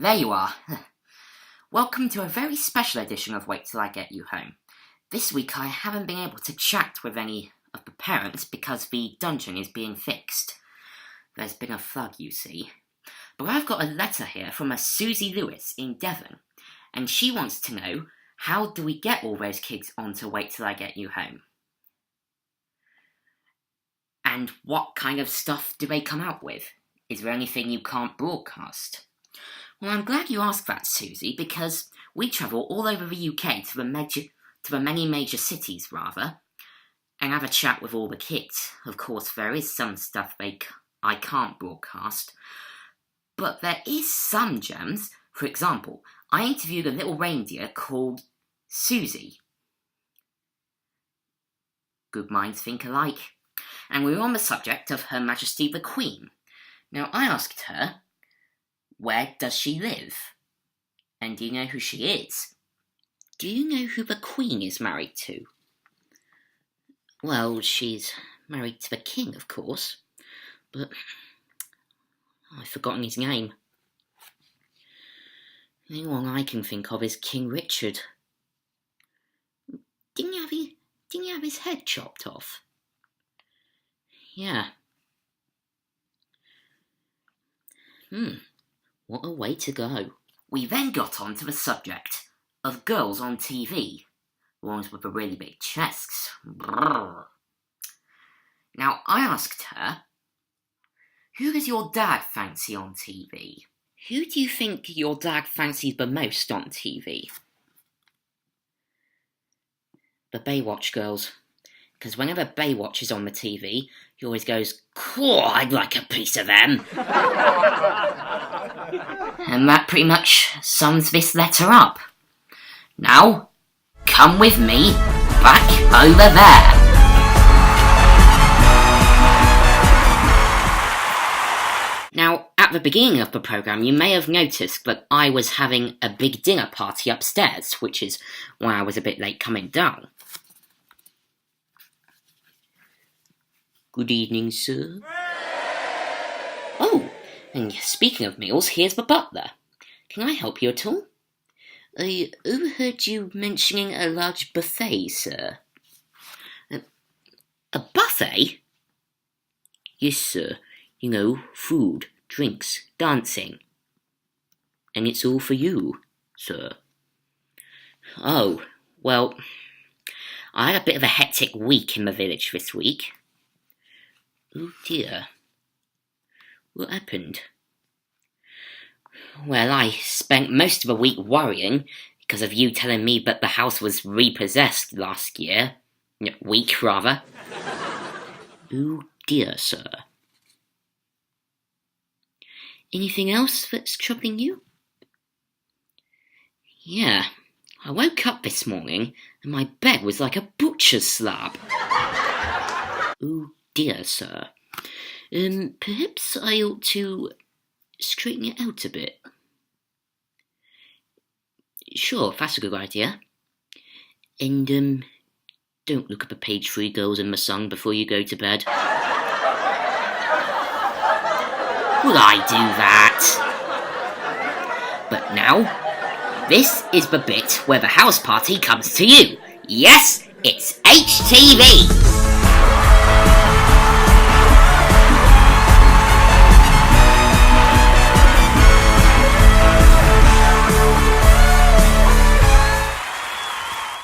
there you are. Welcome to a very special edition of Wait Till I Get You Home. This week I haven't been able to chat with any of the parents because the dungeon is being fixed. There's been a flood, you see. But I've got a letter here from a Susie Lewis in Devon, and she wants to know, how do we get all those kids onto Wait Till I Get You Home? And what kind of stuff do they come out with? Is there anything you can't broadcast? Well, I'm glad you asked that, Susie, because we travel all over the UK to the many major cities, and have a chat with all the kids. Of course, there is some stuff I can't broadcast, but there is some gems. For example, I interviewed a little reindeer called Susie. Good minds think alike. And we were on the subject of Her Majesty the Queen. Now, I asked her, where does she live? And do you know who she is? Do you know who the Queen is married to? Well, she's married to the King, of course, but I've forgotten his name. The only one I can think of is King Richard. Didn't he have his head chopped off? Yeah. What a way to go. We then got on to the subject of girls on TV. The ones with the really big chests. Brrr. Now, I asked her, who does your dad fancy on TV? Who do you think your dad fancies the most on TV? The Baywatch girls. Because whenever Baywatch is on the TV, he always goes, "Cool, I'd like a piece of them." And that pretty much sums this letter up. Now, come with me back over there. Now, at the beginning of the programme, you may have noticed that I was having a big dinner party upstairs, which is why I was a bit late coming down. Good evening, sir. Oh, and speaking of meals, here's the butler. Can I help you at all? I overheard you mentioning a large buffet, sir. A buffet? Yes, sir. You know, food, drinks, dancing. And it's all for you, sir. Oh, well, I had a bit of a hectic week in the village this week. Oh dear. What happened? Well, I spent most of the week worrying because of you telling me that the house was repossessed last week, rather. Oh dear, sir. Anything else that's troubling you? Yeah, I woke up this morning and my bed was like a butcher's slab. Oh dear, sir. Perhaps I ought to straighten it out a bit. Sure, that's a good idea. And, don't look at the page 3 girls in the song before you go to bed. Will I do that? But now, this is the bit where the house party comes to you. Yes, it's HTV!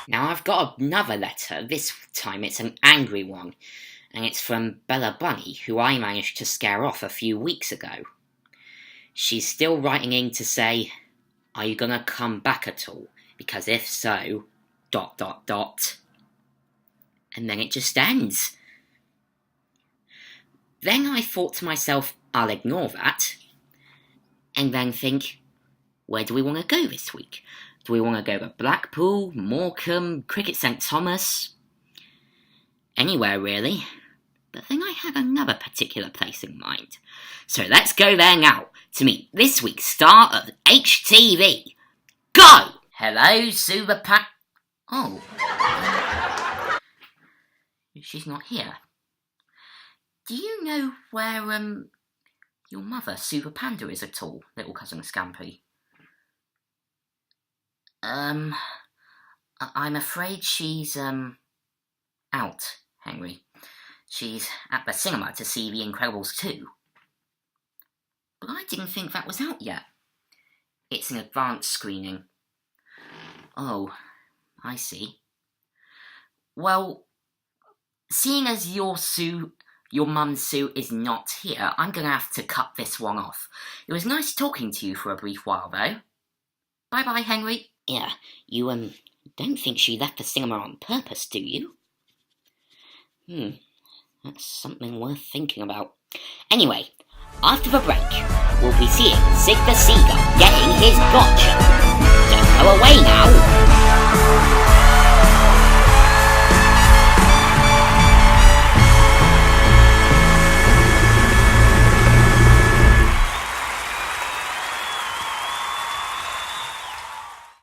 Now I've got another letter. This time it's an angry one, and it's from Bella Bunny, who I managed to scare off a few weeks ago. She's still writing in to say, are you gonna come back at all? Because if so, ... And then it just ends. Then I thought to myself, I'll ignore that, and then think, where do we want to go this week? Do we want to go to Blackpool, Morecambe, Cricket St Thomas? Anywhere, really. But then I had another particular place in mind. So let's go there now to meet this week's star of HTV. Go! Hello, Super Pat. Oh. She's not here. Do you know where, your mother, Super Panda, is at all, little cousin Scampy? Um, I'm afraid she's, out, Henry. She's at the cinema to see The Incredibles 2. But I didn't think that was out yet. It's an advanced screening. Oh, I see. Well, seeing as your mum's Sue is not here, I'm gonna have to cut this one off. It was nice talking to you for a brief while, though. Bye-bye, Henry. Yeah, you, don't think she left the cinema on purpose, do you? That's something worth thinking about. Anyway, after the break, we'll be seeing Sig the Seagull getting his gotcha. Don't go away now.